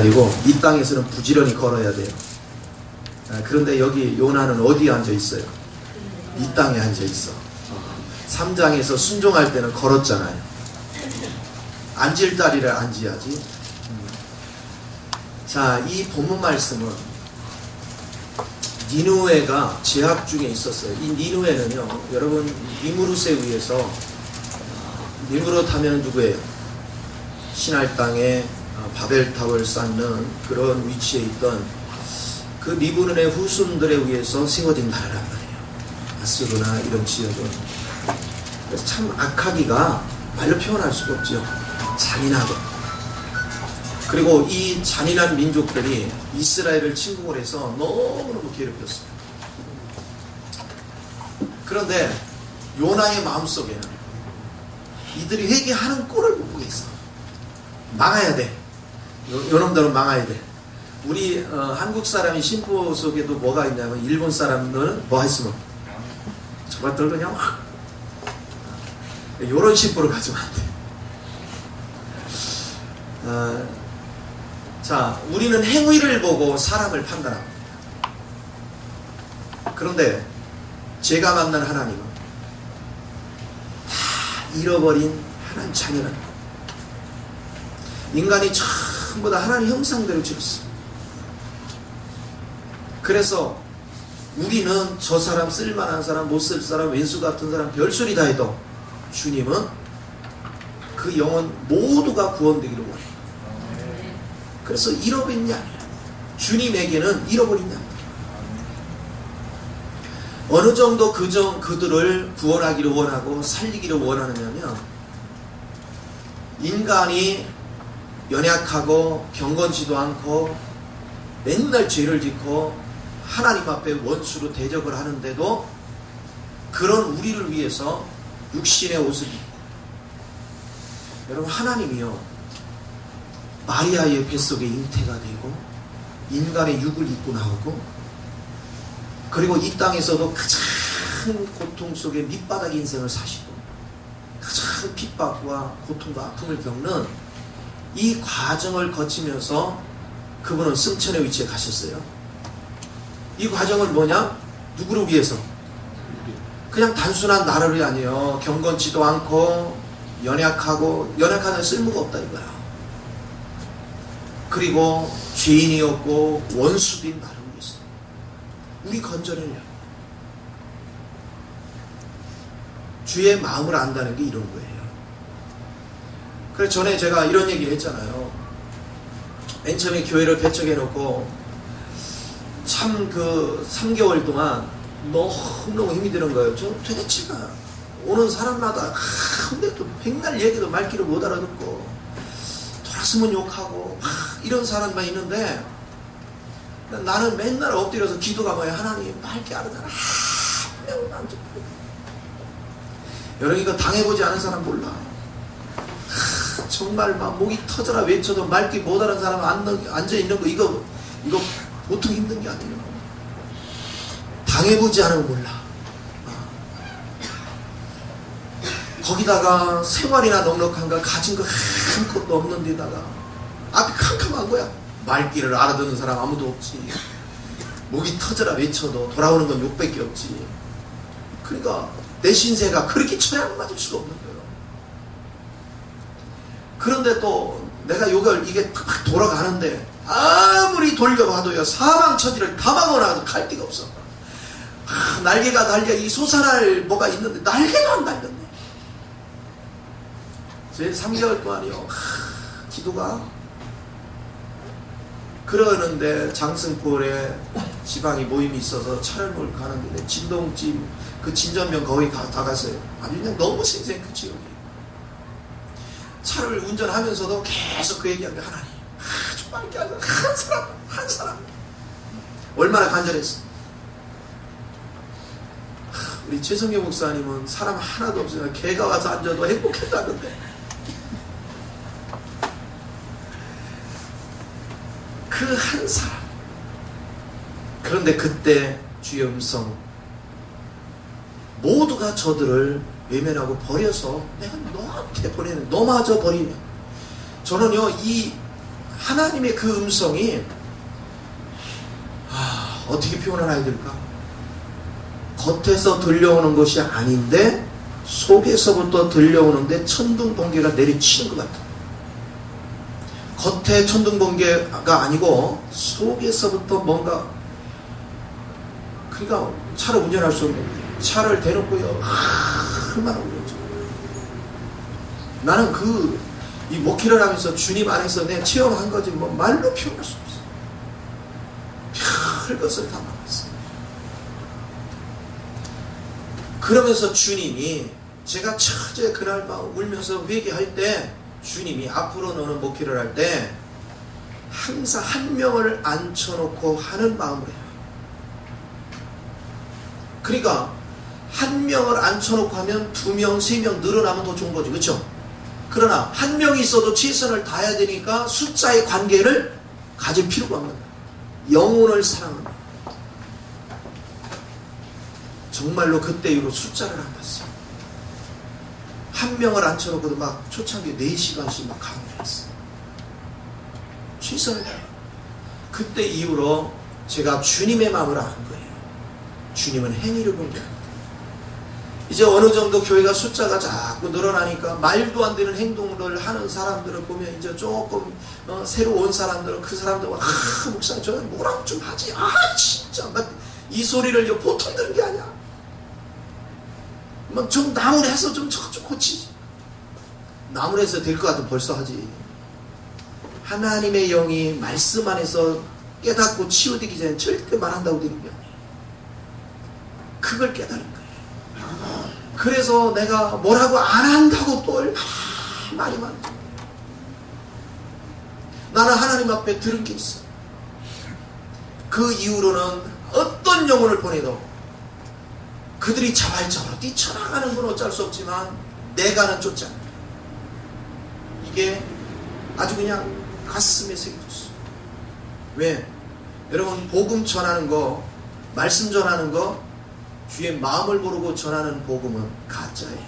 되고 이 땅에서는 부지런히 걸어야 돼요. 그런데 여기 요나는 어디에 앉아 있어요? 이 땅에 앉아 있어. 3장에서 순종할 때는 걸었잖아요. 앉을 자리를 앉아야지. 자, 이 본문 말씀은 니느웨가 제약 중에 있었어요. 이 니느웨는요, 여러분 니무롯에 의해서, 니무롯 하면 누구예요? 신할 땅에 바벨탑을 쌓는 그런 위치에 있던 그 리브논의 후손들에 의해서 세워진 나라란 말이에요. 아스루나 이런 지역은. 그래서 참 악하기가 말로 표현할 수가 없죠. 잔인하고. 그리고 이 잔인한 민족들이 이스라엘을 침공을 해서 너무너무 괴롭혔어요. 그런데 요나의 마음속에는 이들이 회개하는 꼴을 못 보겠어. 망해야 돼. 요놈들은 망해야 돼. 우리 한국 사람이 신보 속에도 뭐가 있냐면 일본 사람들은 뭐 했으면 저것들 그냥 확 요런 신보를 가지면 안 돼. 자, 우리는 행위를 보고 사람을 판단합니다. 그런데 제가 만난 하나님은 다 잃어버린 하나님 자녀는 인간이 전부 다 하나님 형상대로 지었어. 그래서 우리는 저 사람 쓸만한 사람, 못 쓸 사람, 왼수 같은 사람 별소리 다 해도 주님은 그 영혼 모두가 구원되기를 원해요. 그래서 잃어버린 양, 주님에게는 잃어버린 양. 어느 정도 그들을 구원하기를 원하고 살리기를 원하느냐면 인간이 연약하고 경건치도 않고 맨날 죄를 짓고 하나님 앞에 원수로 대적을 하는데도 그런 우리를 위해서 육신의 옷을 입고, 여러분 하나님이요 마리아의 뱃속에 잉태가 되고 인간의 육을 입고 나오고, 그리고 이 땅에서도 가장 고통 속에 밑바닥 인생을 사시고 가장 핍박과 고통과 아픔을 겪는 이 과정을 거치면서 그분은 승천의 위치에 가셨어요. 이 과정은 뭐냐? 누구를 위해서? 그냥 단순한 나라를 아니에요. 경건치도 않고 연약하는 쓸모가 없다 이거야. 그리고 죄인이었고 원수된 나를 위해서 우리 건져내려. 주의 마음을 안다는 게 이런 거예요. 그래서 전에 제가 이런 얘기를 했잖아요. 맨 처음에 교회를 개척해놓고 참 그 3개월 동안 너무너무 힘이 드는 거예요. 저 도대체가 오는 사람마다 근데 또 백날 얘기도 말귀를 못 알아듣고 돌았으면 욕하고 이런 사람만 있는데, 나는 맨날 엎드려서 기도가 뭐야. 하나님 말귀 알아잖아. 여러분 이거 당해보지 않은 사람 몰라. 정말 막 목이 터져라 외쳐도 말귀 못 알아는 사람 앉아있는 거 이거 보통 힘든 게 아니에요. 당해보지 않으면 몰라. 거기다가 생활이나 넉넉한가 가진 거 아무것도 없는 데다가 앞이 캄캄한 거야. 말귀를 알아듣는 사람 아무도 없지. 목이 터져라 외쳐도 돌아오는 건 욕밖에 없지. 그러니까 내 신세가 그렇게 처양 맞을 수가 없는 거예요. 그런데 또 내가 욕을 이게 탁 돌아가는데 아무리 돌려봐도요 사방처지를 다 막아놔도 갈 데가 없어. 날개가 달려 이 솟아날 뭐가 있는데 날개도 안 달렸네. 제 3개월 동안이요 기도가 그러는데 장승골에 지방이 모임이 있어서 차를 몰고 가는데 진동집 그 진전면 거기 다 갔어요. 아주 그냥 너무 생생 그 지역이. 차를 운전하면서도 계속 그 얘기하는 거야. 하나님 아주 빨리 한 사람 얼마나 간절했어. 우리 최성교 목사님은 사람 하나도 없으니까 개가 와서 앉아도 행복했다는데 그 한 사람. 그런데 그때 주의 음성, 모두가 저들을 외면하고 버려서 내가 너한테 보내는 너마저 버리면. 저는요 이 하나님의 그 음성이 어떻게 표현해야 될까? 겉에서 들려오는 것이 아닌데 속에서부터 들려오는데 천둥번개가 내리치는 것 같아요. 겉에 천둥번개가 아니고 속에서부터 뭔가, 그러니까 차를 운전할 수 없는 거예요. 차를 대놓고요, 얼마나 울었죠. 나는 이 목회를 하면서 주님 안에서 내 체험한 거지 뭐 말로 표현할 수 없어. 별것을 다 막았어. 그러면서 주님이, 제가 처제 그날 막 울면서 회개할 때 주님이 앞으로 너는 목회를 할 때 항상 한 명을 앉혀놓고 하는 마음으로 해요. 그러니까 한 명을 앉혀놓고 하면 2명, 3명 늘어나면 더 좋은 거지, 그렇죠? 그러나 한 명이 있어도 최선을 다해야 되니까 숫자의 관계를 가질 필요가 없는 거예요. 영혼을 사랑합니다. 정말로 그때 이후로 숫자를 안 봤어요. 한 명을 앉혀놓고도 막 초창기 4시간씩 막 강의를 했어요. 최선을 다해요. 그때 이후로 제가 주님의 마음을 아는 거예요. 주님은 행위를 본 게 아닙니다. 이제 어느 정도 교회가 숫자가 자꾸 늘어나니까 말도 안 되는 행동을 하는 사람들을 보면 이제 조금 새로 온 사람들은 그 사람들 목사님 저 뭐라고 좀 하지, 진짜 막 이 소리를 보통 들은 게 아니야. 막 좀 나무래서 좀 고치지. 나무래서 될 것 같으면 벌써 하지. 하나님의 영이 말씀 안에서 깨닫고 치유되기 전에 절대 말한다고 되는 게 아니에요. 그걸 깨달은 거예요. 그래서 내가 뭐라고 안 한다고 또 얼마나 말이 많다. 나는 하나님 앞에 들은 게 있어. 그 이후로는 어떤 영혼을 보내도 그들이 자발적으로 뛰쳐나가는 건 어쩔 수 없지만 내가는 쫓지 않는다. 이게 아주 그냥 가슴에 새겨졌어. 왜? 여러분, 복음 전하는 거, 말씀 전하는 거, 주의 마음을 모르고 전하는 복음은 가짜예요.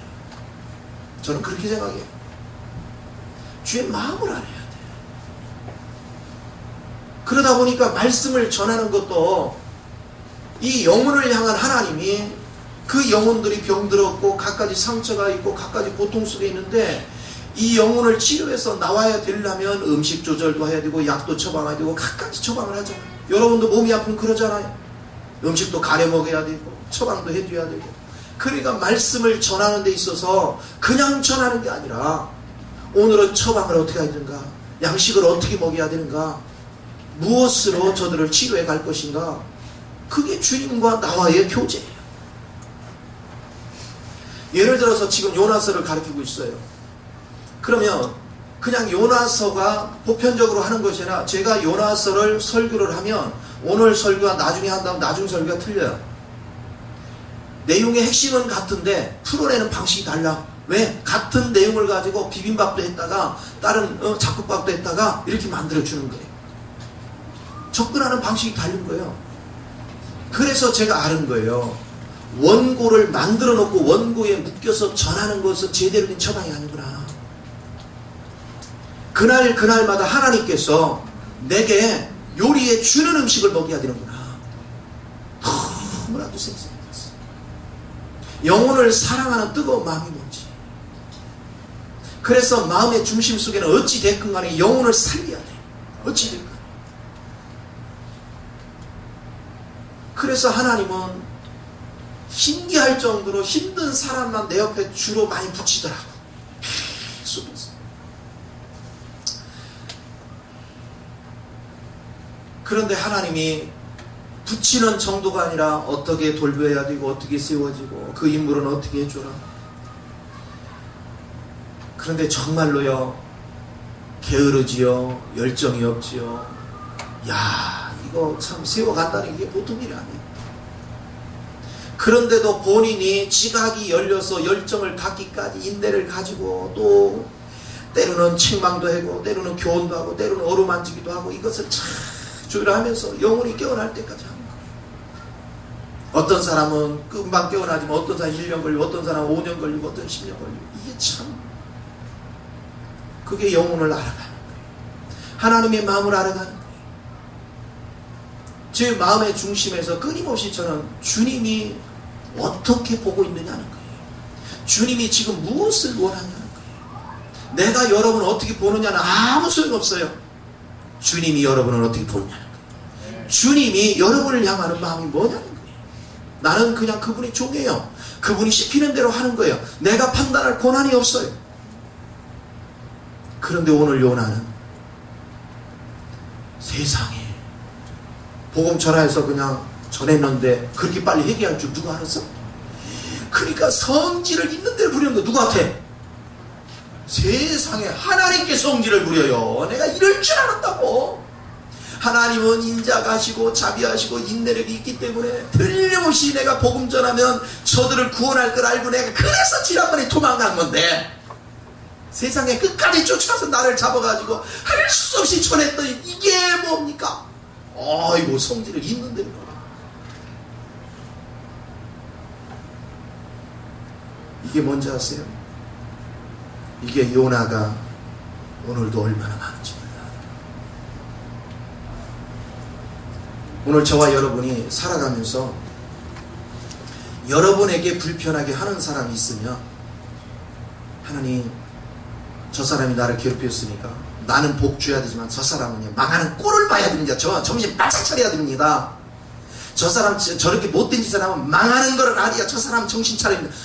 저는 그렇게 생각해요. 주의 마음을 알아야 돼. 그러다 보니까 말씀을 전하는 것도 이 영혼을 향한 하나님이 그 영혼들이 병들었고 갖가지 상처가 있고 갖가지 고통 속에 있는데 이 영혼을 치료해서 나와야 되려면 음식 조절도 해야 되고 약도 처방해야 되고 갖가지 처방을 하잖아요. 여러분도 몸이 아프면 그러잖아요. 음식도 가려 먹어야 되고 처방도 해줘야 되고. 그러니까 말씀을 전하는 데 있어서 그냥 전하는 게 아니라 오늘은 처방을 어떻게 해야 되는가, 양식을 어떻게 먹여야 되는가, 무엇으로 저들을 치료해 갈 것인가, 그게 주님과 나와의 교제예요. 예를 들어서 지금 요나서를 가르치고 있어요. 그러면 그냥 요나서가 보편적으로 하는 것이 아니라 제가 요나서를 설교를 하면 오늘 설교와 나중에 한다면 나중 설교가 틀려요. 내용의 핵심은 같은데 풀어내는 방식이 달라. 왜? 같은 내용을 가지고 비빔밥도 했다가 다른 잡곡밥도 했다가 이렇게 만들어주는 거예요. 접근하는 방식이 다른 거예요. 그래서 제가 아는 거예요. 원고를 만들어 놓고 원고에 묶여서 전하는 것은 제대로 된 처방이 아니구나. 그날마다 하나님께서 내게 요리해 주는 음식을 먹여야 되는구나. 너무나도 생생했어. 영혼을 사랑하는 뜨거운 마음이 뭔지. 그래서 마음의 중심 속에는 어찌 됐건 간에 영혼을 살려야 돼. 어찌 됐건. 그래서 하나님은 신기할 정도로 힘든 사람만 내 옆에 주로 많이 붙이더라고. 계속해서. 그런데 하나님이 붙이는 정도가 아니라 어떻게 돌봐야 되고 어떻게 세워지고 그 인물은 어떻게 해줘라. 그런데 정말로요, 게으르지요, 열정이 없지요. 야, 이거 참 세워간다는 게 보통 일이 아니에요. 그런데도 본인이 지각이 열려서 열정을 갖기까지 인내를 가지고 또 때로는 책망도 하고 때로는 교훈도 하고 때로는 어루만지기도 하고 이것을 참 주의를 하면서 영혼이 깨어날 때까지 하는 거예요. 어떤 사람은 금방 깨어나지만 어떤 사람은 1년 걸리고 어떤 사람은 5년 걸리고 어떤 10년 걸리고 이게 참 그게 영혼을 알아가는 거예요. 하나님의 마음을 알아가는 거예요. 제 마음의 중심에서 끊임없이 저는 주님이 어떻게 보고 있느냐는 거예요. 주님이 지금 무엇을 원하냐는 거예요. 내가 여러분을 어떻게 보느냐는 아무 소용없어요. 주님이 여러분을 어떻게 보느냐는 거예요. 주님이 여러분을 향하는 마음이 뭐냐는 거예요. 나는 그냥 그분의 종이에요. 그분이 시키는 대로 하는 거예요. 내가 판단할 권한이 없어요. 그런데 오늘 요나는 세상에 복음 전화해서 그냥 전했는데 그렇게 빨리 회개할 줄 누가 알았어? 그러니까 성질을 있는 대로 부리는 거 누구한테? 세상에 하나님께 성질을 부려요. 내가 이럴 줄 알았다고. 하나님은 인자가시고 자비하시고 인내력이 있기 때문에 틀림없이 내가 복음 전하면 저들을 구원할 걸 알고 내가 그래서 지난번에 도망간 건데 세상에 끝까지 쫓아서 나를 잡아가지고 할 수 없이 전했더니 이게 뭡니까? 아이고 성질을 있는 대로 이게 뭔지 아세요? 이게 요나가 오늘도 얼마나 많은지 몰라요. 오늘 저와 여러분이 살아가면서 여러분에게 불편하게 하는 사람이 있으면 하나님 저 사람이 나를 괴롭혔으니까 나는 복주해야 되지만 저 사람은 망하는 꼴을 봐야 됩니다. 저 정신 바짝 차려야 됩니다. 저 사람 저렇게 못된 짓을 하면 망하는 거를 알아야 저 사람 정신 차려야 됩니다.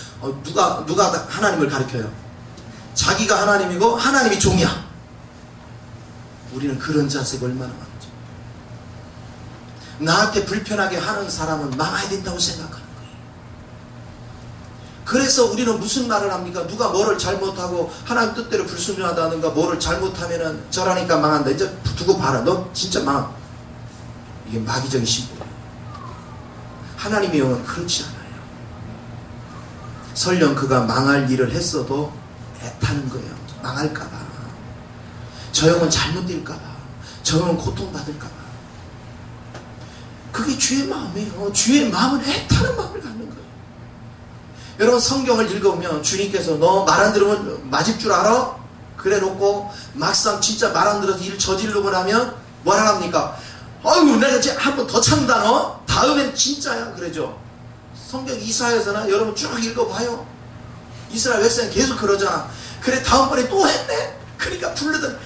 누가 하나님을 가르쳐요? 자기가 하나님이고 하나님이 종이야. 우리는 그런 자세가 얼마나 많죠. 나한테 불편하게 하는 사람은 망해야 된다고 생각하는 거예요. 그래서 우리는 무슨 말을 합니까? 누가 뭐를 잘못하고 하나님 뜻대로 불순종하다든가 뭐를 잘못하면은 저라니까 망한다. 이제 두고 봐라. 너 진짜 망. 이게 마귀적인 신부예요. 하나님의 영은 그렇지 않아요. 설령 그가 망할 일을 했어도 애타는 거예요. 망할까봐. 저 영은 잘못될까봐. 저 영은 고통받을까봐. 그게 주의 마음이에요. 주의 마음은 애타는 마음을 갖는 거예요. 여러분 성경을 읽어보면 주님께서 너 말 안 들으면 맞을 줄 알아? 그래 놓고 막상 진짜 말 안 들어서 일 저지르고 나면 뭐라 합니까? 아이고 내가 이제 한 번 더 참다 너? 다음엔 진짜야 그러죠. 성경 이사야서나 여러분 쭉 읽어봐요. 이스라엘 백성이 계속 그러잖아. 그래 다음번에 또 했네? 그러니까 불르던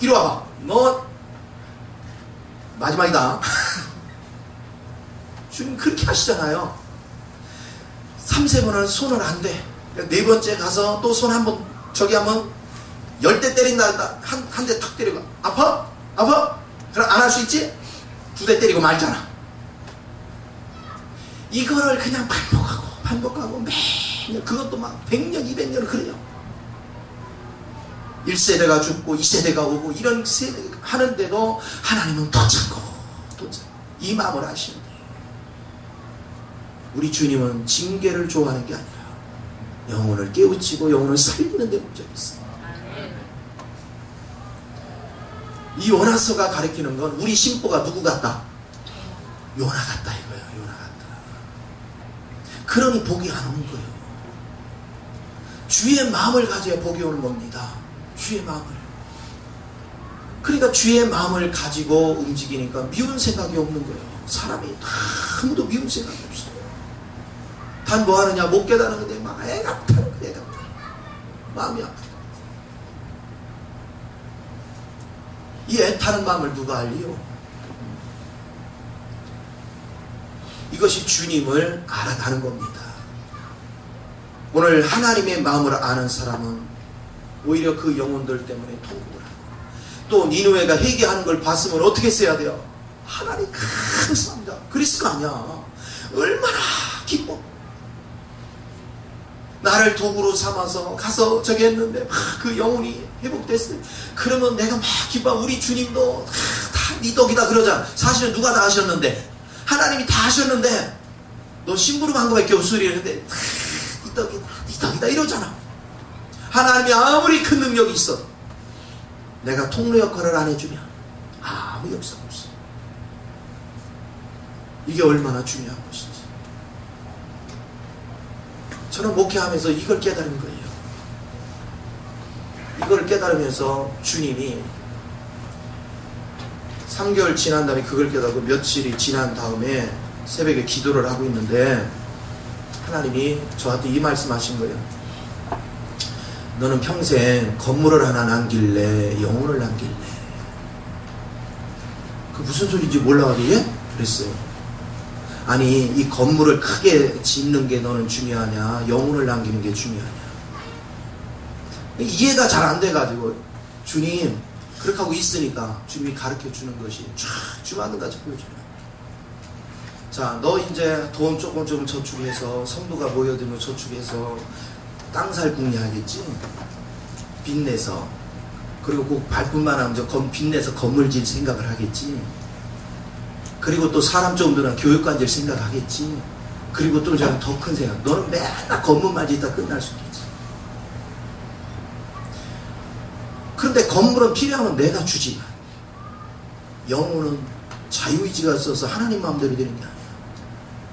이리 와봐. 너 마지막이다. 주님 그렇게 하시잖아요. 3-4번은 손은 안 돼. 네 번째 가서 또 손 한 번 저기 하면 10대 때린다. 한 대 탁 때리고 아파? 아파? 그럼 안 할 수 있지? 2대 때리고 말잖아. 이거를 그냥 반복하고 매년 그것도 막 100년 200년 그래요. 1세대가 죽고 2세대가 오고 이런 세대 하는데도 하나님은 더 참고 이 마음을 아시는데 우리 주님은 징계를 좋아하는 게 아니라 영혼을 깨우치고 영혼을 살리는 데 목적이 있습니다. 이 요나서가 가리키는 건 우리 심보가 누구 같다? 요나 같다 이거예요. 요나 같다. 그러니 복이 안 오는 거예요. 주의 마음을 가져야 복이 오는 겁니다. 주의 마음을. 그러니까 주의 마음을 가지고 움직이니까 미운 생각이 없는 거예요. 사람이 아무도 미운 생각이 없어요. 단 뭐 하느냐? 못 깨닫는 건데 막 애가 타는 거예요. 애가 타는 마음이 아프다. 이 애타는 마음을 누가 알리요? 이것이 주님을 알아가는 겁니다. 오늘 하나님의 마음을 아는 사람은 오히려 그 영혼들 때문에 통곡을 하고 또 니느웨가 회개하는 걸 봤으면 어떻게 써야 돼요? 하나님 감사합니다. 그리스가 아니야. 얼마나 기뻐. 나를 도구로 삼아서 가서 저기 했는데 막 그 영혼이 회복됐어요. 그러면 내가 막 기뻐. 우리 주님도 다 네 덕이다 그러잖아. 사실은 누가 다 하셨는데 하나님이 다 하셨는데 너 심부름한 거밖에 없으리 했는데 네 덕이다 네 덕이다 이러잖아. 하나님이 아무리 큰 능력이 있어 내가 통로 역할을 안 해주면 아무 역사가 없어. 이게 얼마나 중요한 것인지 저는 목회하면서 이걸 깨달은 거예요. 이걸 깨달으면서 주님이 3개월 지난 다음에 그걸 깨닫고 며칠이 지난 다음에 새벽에 기도를 하고 있는데 하나님이 저한테 이 말씀하신 거예요. 너는 평생 건물을 하나 남길래 영혼을 남길래. 그 무슨 소리인지 몰라가지고 예? 그랬어요. 아니 이 건물을 크게 짓는 게 너는 중요하냐 영혼을 남기는 게 중요하냐. 이해가 잘 안 돼가지고 주님 그렇게 하고 있으니까 주님이 가르쳐 주는 것이 쫙 주마등 같이 보여줘요. 자, 너 이제 돈 조금 저축해서 성도가 모여들면 저축해서 땅 살 궁리하겠지. 빚내서. 그리고 꼭 발품만 하면 빚내서 건물 질 생각을 하겠지. 그리고 또 사람 정도는 교육관 질 생각하겠지. 그리고 또 더 큰 생각. 너는 맨날 건물만 짓다 끝날 수 있겠지. 그런데 건물은 필요하면 내가 주지만 영혼은 자유의지가 있어서 하나님 마음대로 되는 게 아니야.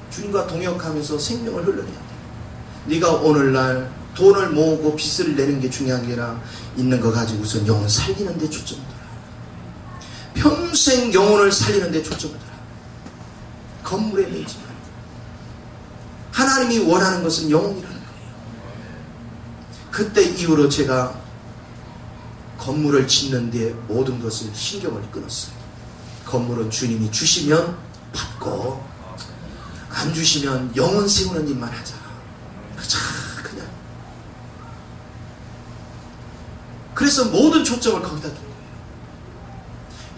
주님과 동역하면서 생명을 흘러내야 돼. 네가 오늘날 돈을 모으고 빚을 내는 게 중요한 게 아니라 있는 거 가지고선 영혼 살리는 데 초점을 둬라. 평생 영혼을 살리는 데 초점을 둬라. 건물에 매지 마. 하나님이 원하는 것은 영혼이라는 거예요. 그때 이후로 제가 건물을 짓는 데 모든 것을 신경을 끊었어요. 건물은 주님이 주시면 받고 안 주시면 영혼 세우는 일만 하자. 그냥. 그래서 모든 초점을 거기다 둔 거예요.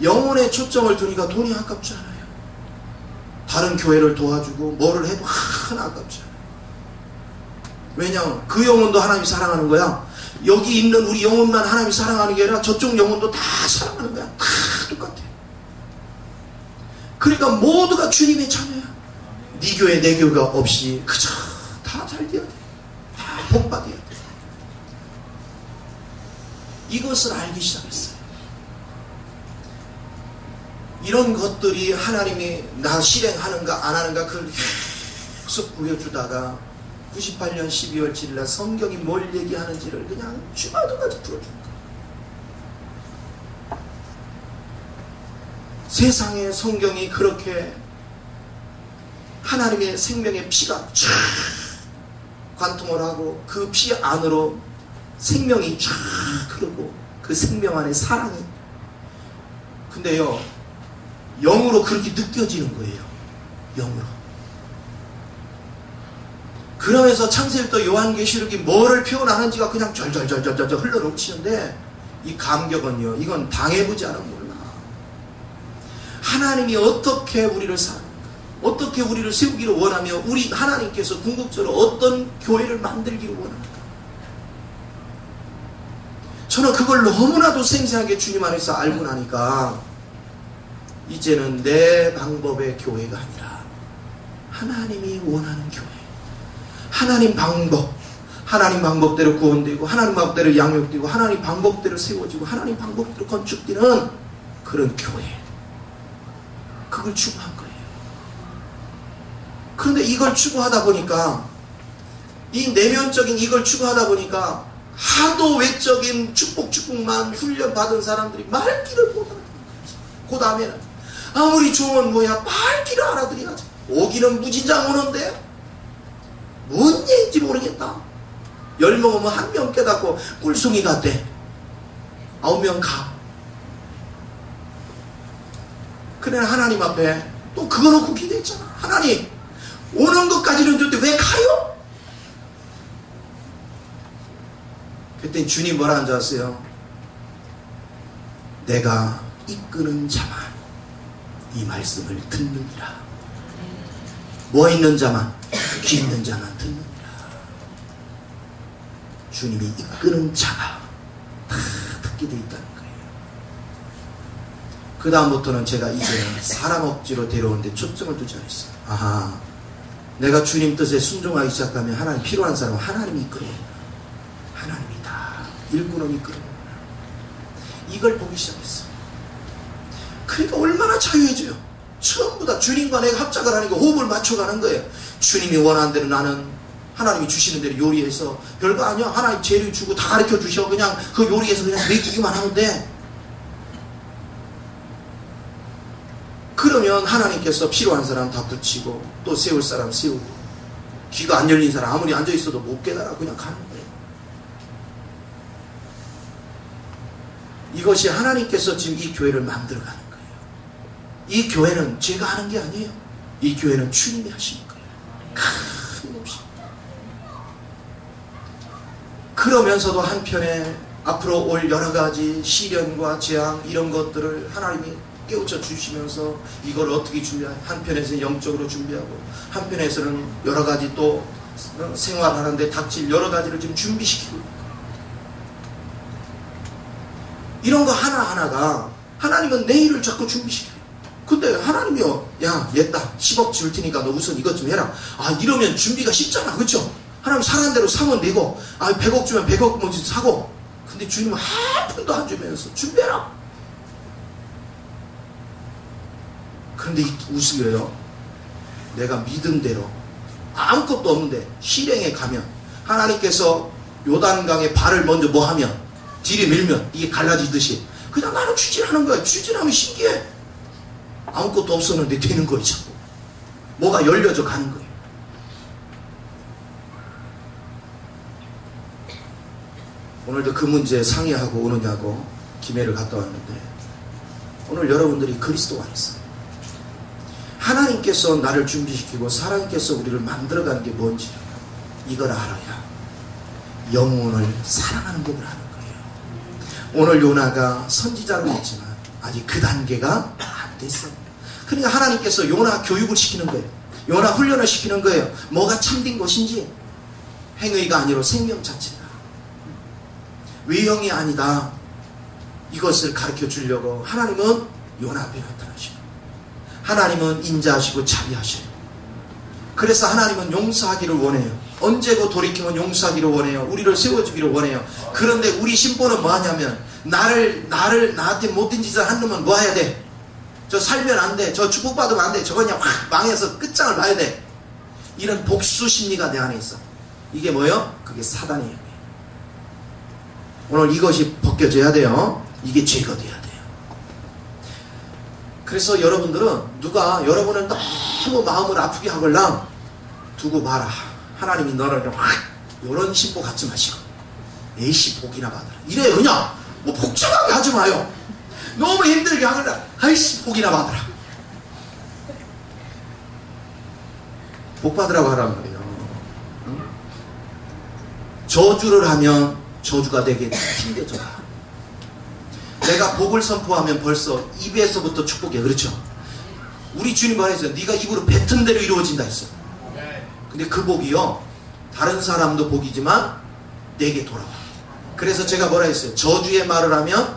영혼에 초점을 두니까 돈이 아깝지 않아요. 다른 교회를 도와주고 뭐를 해도 하나 아깝지 않아요. 왜냐하면 그 영혼도 하나님이 사랑하는 거야. 여기 있는 우리 영혼만 하나님이 사랑하는 게 아니라 저쪽 영혼도 다 사랑하는 거야. 다 똑같아. 그러니까 모두가 주님의 자녀야. 네 교회 내 교회가 없이 그저 다 잘 돼야 돼. 다 복받아야 돼. 이것을 알기 시작했어요. 이런 것들이 하나님이 나 실행하는가 안 하는가 그걸 계속 보여주다가 98년 12월 7일날 성경이 뭘 얘기하는지를 그냥 주마등같이 풀어준 거예요. 세상에 성경이 그렇게 하나님의 생명의 피가 쫙 관통을 하고 그 피 안으로 생명이 쫙 흐르고 그 생명 안에 사랑이. 근데요, 영으로 그렇게 느껴지는 거예요. 영으로. 그러면서 창세기부터 요한계시록이 뭐를 표현하는지가 그냥 절절절절절 흘러넘치는데 이 감격은요, 이건 당해보지 않으면 몰라. 하나님이 어떻게 우리를 사랑하는가, 어떻게 우리를 세우기를 원하며 우리 하나님께서 궁극적으로 어떤 교회를 만들기를 원합니까? 저는 그걸 너무나도 생생하게 주님 안에서 알고 나니까 이제는 내 방법의 교회가 아니라 하나님이 원하는 교회, 하나님 방법대로 구원되고 하나님 방법대로 양육되고 하나님 방법대로 세워지고 하나님 방법대로 건축되는 그런 교회, 그걸 추구한 거예요. 그런데 이걸 추구하다 보니까, 이 내면적인 이걸 추구하다 보니까 하도 외적인 축복만 훈련받은 사람들이 말귀를 못 알아듣는 거지. 그 다음에는 아무리 좋은 뭐야 말귀를 알아들어야지. 오기는 무진장 오는데 뭔 얘기인지 모르겠다. 10 먹으면 1명 깨닫고 꿀송이 같대. 9명 가. 그래 하나님 앞에 또 그거 놓고 기도했잖아. 하나님 오는 것까지는 좋은데 왜 가요? 그때 주님 뭐라 하는지 아세요? 내가 이끄는 자만 이 말씀을 듣느니라. 뭐 있는 자만? 귀 있는 자만 듣느니라. 주님이 이끄는 자가 다 듣게 돼 있다는 거예요. 그 다음부터는 제가 이제 사람 억지로 데려오는데 초점을 두지 않았어요. 아하, 내가 주님 뜻에 순종하기 시작하면 하나님 필요한 사람은 하나님이 이끌어오구나. 하나님이 다 일꾼은 이끌어오구나. 이걸 보기 시작했어요. 그러니까 얼마나 자유해져요. 전부 다 주님과 내가 합작을 하니까 호흡을 맞춰가는 거예요. 주님이 원하는 대로 나는 하나님이 주시는 대로 요리해서, 별거 아니야. 하나님 재료 주고 다 가르쳐 주셔. 그냥 그 요리해서 그냥 먹이기만 하면 돼. 그러면 하나님께서 필요한 사람 다 붙이고 또 세울 사람 세우고, 귀가 안 열린 사람 아무리 앉아있어도 못 깨달아 그냥 가는 거예요. 이것이 하나님께서 지금 이 교회를 만들어가는 거예요. 이 교회는 제가 하는 게 아니에요. 이 교회는 주님이 하시는 거예요. 큰 그러면서도 한편에 앞으로 올 여러 가지 시련과 재앙 이런 것들을 하나님이 깨우쳐 주시면서 이걸 어떻게 준비하냐, 한편에서는 영적으로 준비하고 한편에서는 여러 가지 또 생활하는데 닥칠 여러 가지를 지금 준비시키고 있는 거예요. 이런 거 하나하나가 하나님은 내일을 자꾸 준비시켜요. 근데 하나님이요, 야 얘다 10억 줄 테니까 너 우선 이것 좀 해라. 아 이러면 준비가 쉽잖아, 그렇죠? 하나님 사는 대로 사면 되고, 아 100억 주면 100억 뭐지 사고. 근데 주님은 한 푼도 안 주면서 준비해라. 그런데 우스워요. 내가 믿은 대로 아무것도 없는데 실행에 가면 하나님께서 요단강에 발을 먼저 뭐 하면 뒤에 밀면 이게 갈라지듯이 그냥 나는 추진하는 거야. 추진하면 신기해. 아무것도 없었는데 되는 거예요. 자꾸 뭐가 열려져 가는 거예요. 오늘도 그 문제 상의하고 오느냐고 김해를 갔다 왔는데, 오늘 여러분들이 그리스도 안에서 하나님께서 나를 준비시키고 하나님께서 우리를 만들어가는 게 뭔지 이걸 알아야 영혼을 사랑하는 법을 아는 거예요. 오늘 요나가 선지자로 했지만 아직 그 단계가 안 됐어요. 그러니까 하나님께서 요나 교육을 시키는 거예요. 요나 훈련을 시키는 거예요. 뭐가 참된 것인지, 행위가 아니라 생명 자체가, 외형이 아니다, 이것을 가르쳐 주려고 하나님은 요나 앞에 나타나시고, 하나님은 인자하시고 자비하셔요. 그래서 하나님은 용서하기를 원해요. 언제고 돌이키면 용서하기를 원해요. 우리를 세워주기를 원해요. 그런데 우리 신보는 뭐 하냐면, 나한테 못된 짓을 한 놈은 뭐 해야 돼? 저 살면 안 돼. 저 축복받으면 안 돼. 저거 그냥 확 망해서 끝장을 봐야 돼. 이런 복수 심리가 내 안에 있어. 이게 뭐예요? 그게 사단이에요. 오늘 이것이 벗겨져야 돼요. 이게 제거돼야 돼요. 그래서 여러분들은 누가 여러분을 너무 마음을 아프게 하걸랑 두고 봐라. 하나님이 너를 확 이런 심보 갖지 마시고, 에이씨 복이나 받아라. 이래요. 그냥 뭐 복잡하게 하지 마요. 너무 힘들게 하걸랑 아이씨 복이나 받아라. 복 받으라고 하란 말이에요. 응? 저주를 하면 저주가 되게 튕겨져. 내가 복을 선포하면 벌써 입에서부터 축복이야. 그렇죠? 우리 주님 말했어요. 네가 입으로 뱉은 대로 이루어진다 했어. 근데 그 복이요, 다른 사람도 복이지만 내게 돌아와. 그래서 제가 뭐라 했어요? 저주의 말을 하면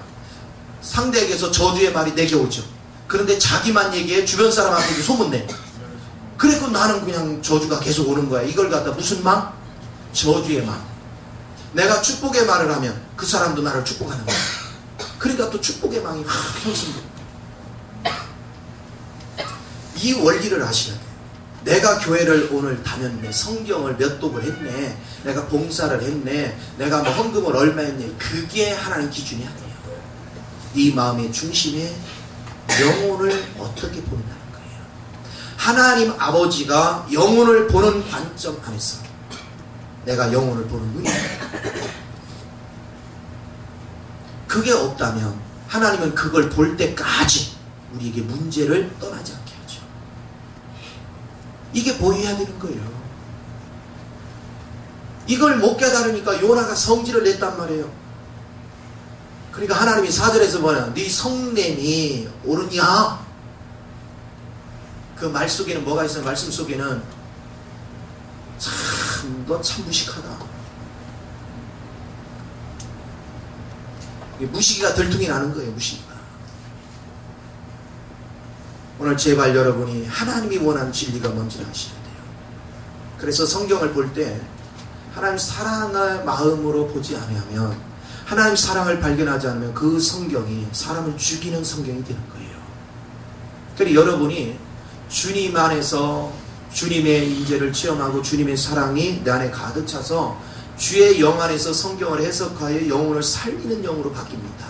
상대에게서 저주의 말이 내게 오죠. 그런데 자기만 얘기해, 주변 사람한테도 소문내. 그래서 나는 그냥 저주가 계속 오는 거야. 이걸 갖다 무슨 망? 저주의 망. 내가 축복의 말을 하면 그 사람도 나를 축복하는 거야. 그러니까 또 축복의 망이 확 형성돼. 이 원리를 아셔야 돼요. 내가 교회를 오늘 다녔네, 성경을 몇 독을 했네, 내가 봉사를 했네, 내가 뭐 헌금을 얼마 했네, 그게 하나님 기준이 아니에요. 이 마음의 중심에 영혼을 어떻게 보느냐는 거예요. 하나님 아버지가 영혼을 보는 관점 안에서 내가 영혼을 보는 눈이, 그게 없다면 하나님은 그걸 볼 때까지 우리에게 문제를 떠나지 않게 하죠. 이게 보여야 되는 거예요. 이걸 못 깨달으니까 요나가 성질을 냈단 말이에요. 그러니까 하나님이 4절에서 뭐냐, 네 성냄이 오르냐. 그 말 속에는 뭐가 있어요? 말씀 속에는 참, 너 참 무식하다. 무시기가 들통이 나는 거예요. 무시기가. 오늘 제발 여러분이 하나님이 원하는 진리가 뭔지를 아셔야 돼요. 그래서 성경을 볼 때 하나님 사랑의 마음으로 보지 않으면, 하나님 사랑을 발견하지 않으면 그 성경이 사람을 죽이는 성경이 되는 거예요. 그래서 여러분이 주님 안에서 주님의 인재를 체험하고 주님의 사랑이 내 안에 가득 차서 주의 영 안에서 성경을 해석하여 영혼을 살리는 영으로 바뀝니다.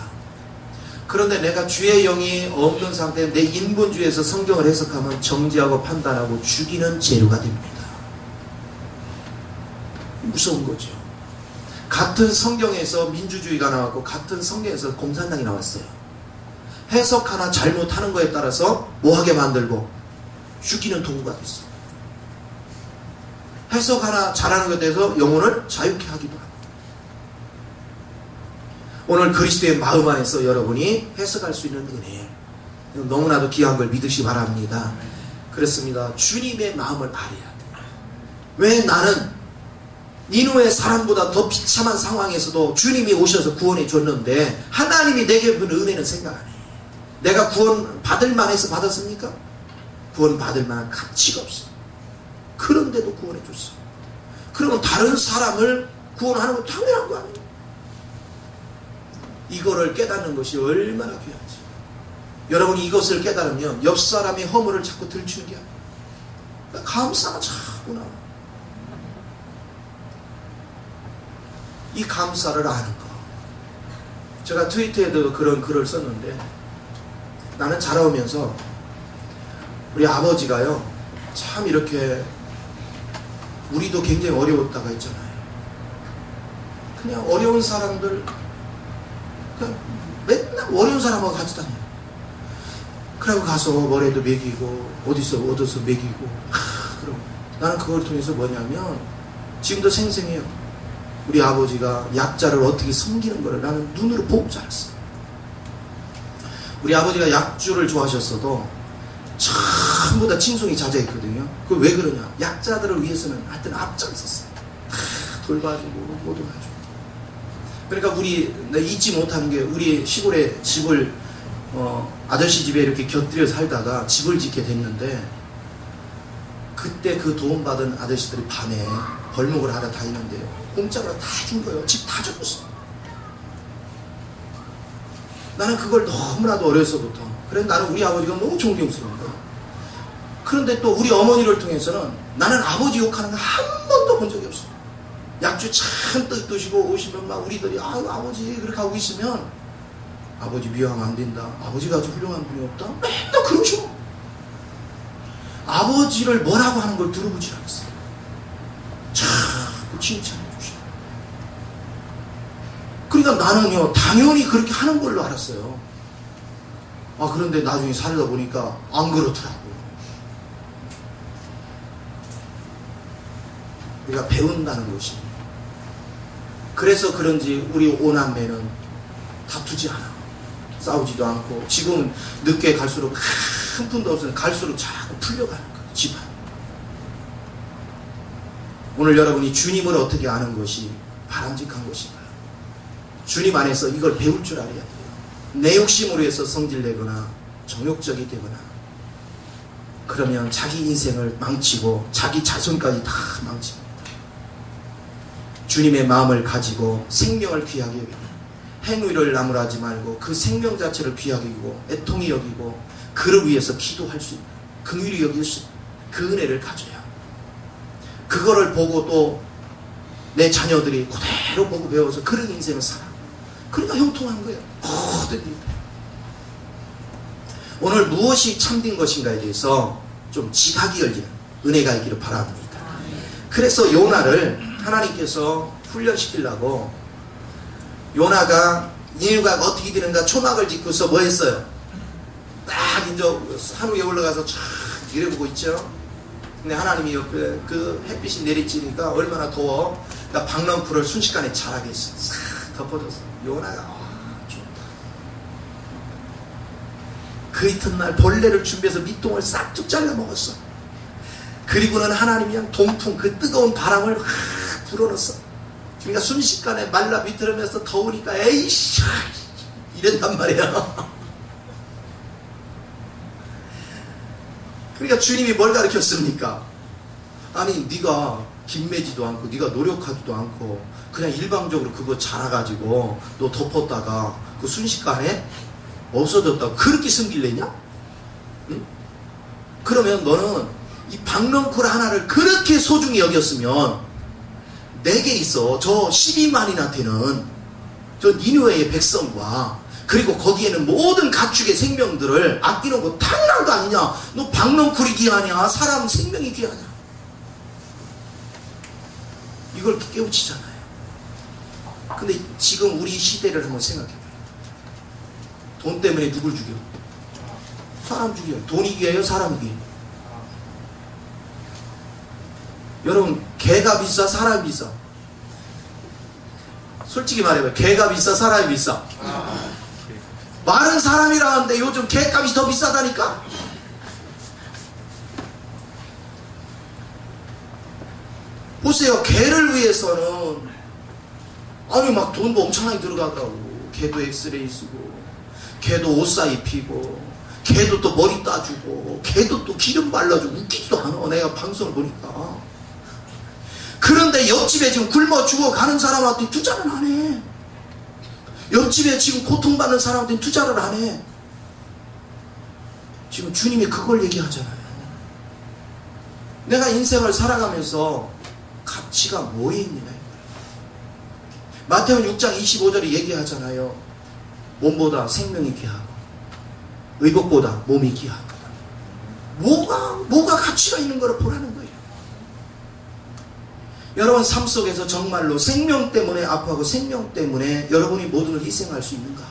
그런데 내가 주의 영이 없는 상태에 내 인본주의에서 성경을 해석하면 정죄하고 판단하고 죽이는 재료가 됩니다. 무서운 거죠. 같은 성경에서 민주주의가 나왔고 같은 성경에서 공산당이 나왔어요. 해석 하나 잘못하는 거에 따라서 뭐하게 만들고 죽이는 도구가 됐어요. 해석 하나 잘하는 것에 대해서 영혼을 자유케 하기도 합니다. 오늘 그리스도의 마음 안에서 여러분이 해석할 수 있는 은혜, 너무나도 귀한 걸 믿으시 바랍니다. 그렇습니다. 주님의 마음을 알아야 돼요. 왜 나는 니누의 사람보다 더 비참한 상황에서도 주님이 오셔서 구원해 줬는데 하나님이 내게 준 은혜는 생각 안 해. 내가 구원 받을 만해서 받았습니까? 구원 받을 만한 가치가 없어. 그런데도 구원해 줬어. 그러면 다른 사람을 구원하는 건 당연한 거 아니에요? 이거를 깨닫는 것이 얼마나 귀한지. 여러분이 이것을 깨달으면 옆 사람의 허물을 자꾸 들추는 게 아니에요. 감사가 자꾸 나와. 이 감사를 아는 거. 제가 트위터에도 그런 글을 썼는데, 나는 자라오면서 우리 아버지가요, 참 이렇게 우리도 굉장히 어려웠다가 있잖아요. 그냥 어려운 사람들, 그냥 맨날 어려운 사람하고 같이 다녀요. 그러고 가서 뭐래도 먹이고 어디서 얻어서 먹이고. 그럼 나는 그걸 통해서 뭐냐면 지금도 생생해요. 우리 아버지가 약자를 어떻게 섬기는 거를 나는 눈으로 보고 자랐어. 우리 아버지가 약주를 좋아하셨어도 전부 다 칭송이 자자했거든요. 그 왜 그러냐? 약자들을 위해서는 하여튼 앞장섰어요. 돌봐주고 뭐 도와주고. 그러니까 내가 잊지 못하는 게, 우리 시골에 집을 아저씨 집에 이렇게 곁들여 살다가 집을 짓게 됐는데, 그때 그 도움받은 아저씨들이 밤에 벌목을 하러 다니는데요, 공짜로 다 준 거예요. 집 다 줬어. 나는 그걸 너무나도 어려서부터, 그래서 나는 우리 아버지가 너무 존경스러운 거예요. 그런데 또 우리 어머니를 통해서는 나는 아버지 욕하는 거 한 번도 본 적이 없어요. 약주 잔뜩 드시고 오시면 막 우리들이 아유 아버지 그렇게 하고 있으면, 아버지 미워하면 안 된다, 아버지가 아주 훌륭한 분이 없다, 맨날 그러셔. 아버지를 뭐라고 하는 걸 들어보지 않았어요. 자꾸 칭찬해 주셔. 그러니까 나는요 당연히 그렇게 하는 걸로 알았어요. 그런데 나중에 살다 보니까 안 그렇더라고요. 우리가 배운다는 것이. 그래서 그런지 우리 오남매는 다투지 않아. 싸우지도 않고, 지금은 늦게 갈수록 한 푼도 없으면 갈수록 자꾸 풀려가는 거예요. 집안. 오늘 여러분이 주님을 어떻게 아는 것이 바람직한 것인가요? 주님 안에서 이걸 배울 줄 알아야 돼요. 내 욕심으로 해서 성질내거나 정욕적이 되거나 그러면 자기 인생을 망치고 자기 자손까지 다 망칩니다. 주님의 마음을 가지고 생명을 귀하게 여기고 행위를 나무라지 말고 그 생명 자체를 귀하게 여기고 애통히 여기고 그를 위해서 기도할 수 있는, 긍휼히 여길 수 있는 그 은혜를 가져야, 그거를 보고 또 내 자녀들이 그대로 보고 배워서 그런 인생을 살아. 그러니까 형통한 거예요. 모든 일들. 오늘 무엇이 참된 것인가에 대해서 좀 지각이 열리는 은혜가 있기를 바랍니다. 그래서 요나를 하나님께서 훈련시키려고, 요나가 니누가 어떻게 되는가 초막을 짓고서 뭐 했어요? 딱 이제 산 위에 올라가서 쫙 내려보고 있죠. 근데 하나님이 옆에 그 햇빛이 내리쬐니까 얼마나 더워. 그러니까 박넝쿨을 순식간에 자라게 했어요. 싹 덮어졌어. 요나가 좋다. 그 이튿날 벌레를 준비해서 밑동을 싹둑 잘라 먹었어. 그리고는 하나님이 그냥 동풍, 그 뜨거운 바람을 확 불어넣었어. 그러니까 순식간에 말라 비틀으면서 더우니까 에이씨 이랬단 말이야. 그러니까 주님이 뭘 가르쳤습니까? 아니 네가 김매지도 않고 네가 노력하지도 않고 그냥 일방적으로 그거 자라가지고 너 덮었다가 그 순식간에 없어졌다고 그렇게 숨길래냐? 응? 그러면 너는 이 박넝쿨 하나를 그렇게 소중히 여겼으면 내게 있어 저 12만이나 되는 저 니누웨의 백성과 그리고 거기에는 모든 가축의 생명들을 아끼는 거 당연한 거 아니냐. 너 박넝쿨이 귀하냐, 사람 생명이 귀하냐. 이걸 깨우치잖아요. 근데 지금 우리 시대를 한번 생각해봐요. 돈 때문에 누굴 죽여? 사람 죽여요. 돈이 귀해요, 사람이 귀해요? 여러분, 개가 비싸, 사람이 비싸? 솔직히 말해봐요. 개가 비싸, 사람이 비싸? 말은 사람이라 하는데 요즘 개값이 더 비싸다니까? 보세요. 개를 위해서는 아니 막 돈도 엄청나게 들어가더라고. 개도 엑스레이 쓰고, 개도 옷 사 입히고, 개도 또 머리 따주고, 개도 또 기름 발라주고. 웃기지도 않아, 내가 방송을 보니까. 그런데 옆집에 지금 굶어 죽어가는 사람한테 투자는 안 해. 옆집에 지금 고통받는 사람한테 투자를 안 해. 지금 주님이 그걸 얘기하잖아요. 내가 인생을 살아가면서 가치가 뭐에 있느냐. 마태복음 6장 25절에 얘기하잖아요. 몸보다 생명이 귀하고 의복보다 몸이 귀하다. 뭐가 가치가 있는 거를 보라는 거예요. 여러분 삶 속에서 정말로 생명 때문에 아파하고 생명 때문에 여러분이 모든 걸 희생할 수 있는가?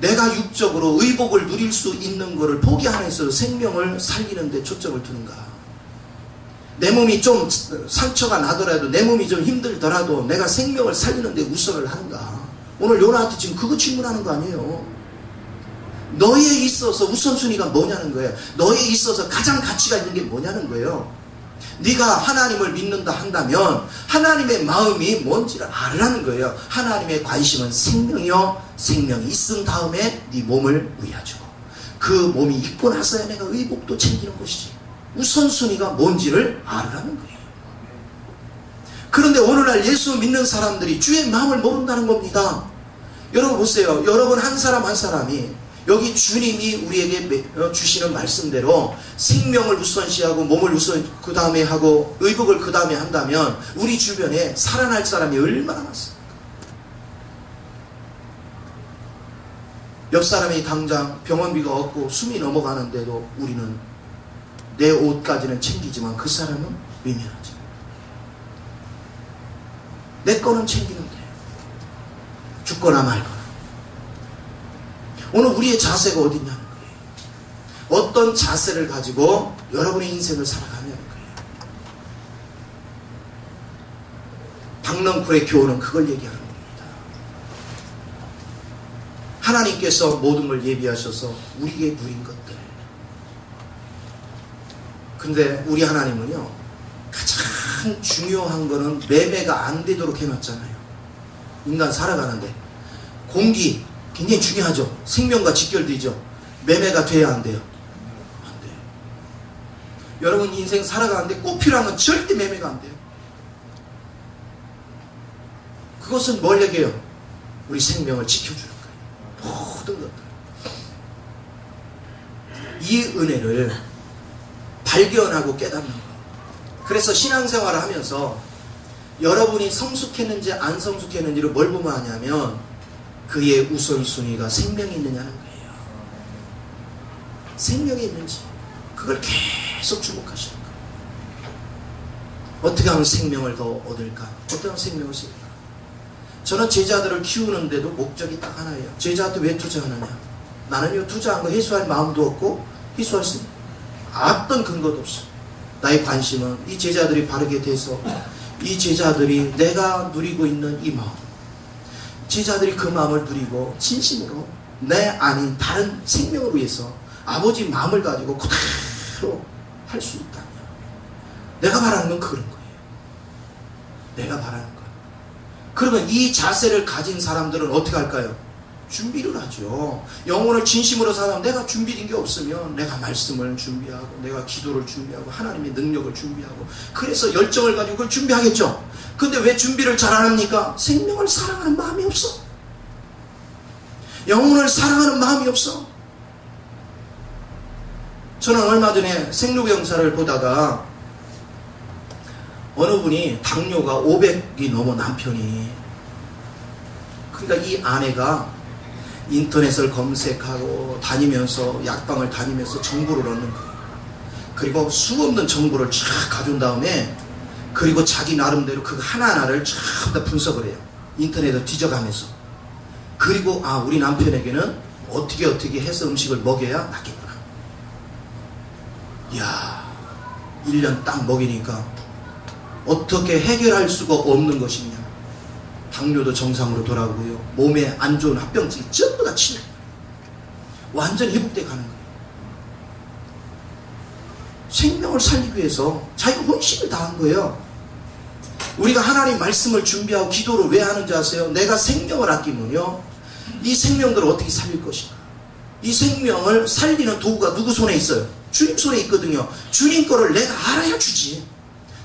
내가 육적으로 의복을 누릴 수 있는 것을 포기하면서 생명을 살리는 데 초점을 두는가? 내 몸이 좀 상처가 나더라도, 내 몸이 좀 힘들더라도 내가 생명을 살리는 데 우선을 하는가? 오늘 요나한테 지금 그거 질문하는 거 아니에요. 너에 있어서 우선순위가 뭐냐는 거예요. 너에 있어서 가장 가치가 있는 게 뭐냐는 거예요. 네가 하나님을 믿는다 한다면 하나님의 마음이 뭔지를 알라는 거예요. 하나님의 관심은 생명이요, 생명이 있은 다음에 네 몸을 위하주고, 그 몸이 있고 나서야 내가 의복도 챙기는 것이지. 우선순위가 뭔지를 알라는 거예요. 그런데 오늘날 예수 믿는 사람들이 주의 마음을 모른다는 겁니다. 여러분 보세요. 여러분 한 사람 한 사람이 여기 주님이 우리에게 주시는 말씀대로 생명을 우선시하고 몸을 우선 그 다음에 하고 의복을 그 다음에 한다면 우리 주변에 살아날 사람이 얼마나 많습니까? 옆 사람이 당장 병원비가 없고 숨이 넘어가는데도 우리는 내 옷까지는 챙기지만 그 사람은 외면하지. 내 거는 챙기는데 죽거나 말거나. 오늘 우리의 자세가 어디냐는 거예요. 어떤 자세를 가지고 여러분의 인생을 살아가냐는 거예요. 박넝쿨의 교훈은 그걸 얘기하는 겁니다. 하나님께서 모든 걸 예비하셔서 우리에게 누린 것들. 근데 우리 하나님은요, 가장 중요한 거는 매매가 안 되도록 해놨잖아요. 인간 살아가는데 공기 굉장히 중요하죠. 생명과 직결되죠. 매매가 돼야 안 돼요? 안 돼요. 여러분 인생 살아가는데 꼭 필요한 건 절대 매매가 안 돼요. 그것은 뭘 얘기해요? 우리 생명을 지켜주는 거예요. 모든 것들. 이 은혜를 발견하고 깨닫는 거. 그래서 신앙생활을 하면서 여러분이 성숙했는지 안 성숙했는지를 뭘 보면 하냐면 그의 우선순위가 생명이 있느냐는 거예요. 생명이 있는지 그걸 계속 주목하시는 거예요. 어떻게 하면 생명을 더 얻을까? 어떻게 하면 생명을 쓸까? 저는 제자들을 키우는데도 목적이 딱 하나예요. 제자한테 왜 투자하느냐? 나는요 투자한 거 회수할 마음도 없고 회수할 수 어떤 근거도 없어. 나의 관심은 이 제자들이 바르게 돼서 이 제자들이 내가 누리고 있는 이 마음, 제자들이 그 마음을 누리고 진심으로 내 아닌 다른 생명을 위해서 아버지 마음을 가지고 그대로 할 수 있다면 내가 바라는 건 그런 거예요. 내가 바라는 거. 그러면 이 자세를 가진 사람들은 어떻게 할까요? 준비를 하죠. 영혼을 진심으로 사는 내가 준비된 게 없으면 내가 말씀을 준비하고 내가 기도를 준비하고 하나님의 능력을 준비하고 그래서 열정을 가지고 그걸 준비하겠죠. 근데 왜 준비를 잘 안 합니까? 생명을 사랑하는 마음이 없어. 영혼을 사랑하는 마음이 없어. 저는 얼마 전에 생로병사를 보다가 어느 분이 당뇨가 500이 넘어 남편이 그러니까 이 아내가 인터넷을 검색하고 다니면서 약방을 다니면서 정보를 얻는 거예요. 그리고 수없는 정보를 쫙 가져온 다음에 그리고 자기 나름대로 그 하나하나를 쫙 다 분석을 해요. 인터넷을 뒤져가면서. 그리고 우리 남편에게는 어떻게 해서 음식을 먹여야 낫겠구나. 이야, 1년 딱 먹이니까 어떻게 해결할 수가 없는 것이냐. 당뇨도 정상으로 돌아오고요. 몸에 안 좋은 합병증이 전부 다 치료. 완전히 회복돼 가는 거예요. 생명을 살리기 위해서 자기가 혼신을 다한 거예요. 우리가 하나님 말씀을 준비하고 기도를 왜 하는지 아세요? 내가 생명을 아끼면요, 이 생명들을 어떻게 살릴 것인가. 이 생명을 살리는 도구가 누구 손에 있어요? 주님 손에 있거든요. 주님 거를 내가 알아야 주지.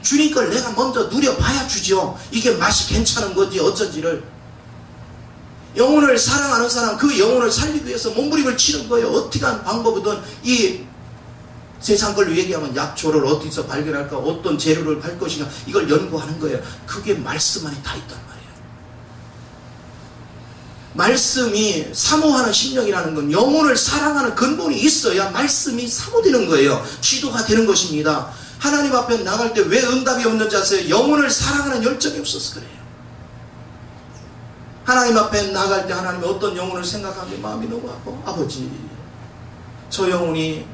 주님 걸 내가 먼저 누려봐야 주죠. 이게 맛이 괜찮은 건지 어쩐지를. 영혼을 사랑하는 사람, 그 영혼을 살리기 위해서 몸부림을 치는 거예요. 어떻게 하는 방법이든. 이 세상 걸로 얘기하면 약초를 어디서 발견할까, 어떤 재료를 팔 것인가, 이걸 연구하는 거예요. 그게 말씀 안에 다 있단 말이에요. 말씀이 사모하는 심령이라는 건 영혼을 사랑하는 근본이 있어야 말씀이 사모되는 거예요. 기도가 되는 것입니다. 하나님 앞에 나갈 때 왜 응답이 없는지 아세요? 영혼을 사랑하는 열정이 없어서 그래요. 하나님 앞에 나갈 때 하나님이 어떤 영혼을 생각하면 마음이 너무 아파. 아버지, 저 영혼이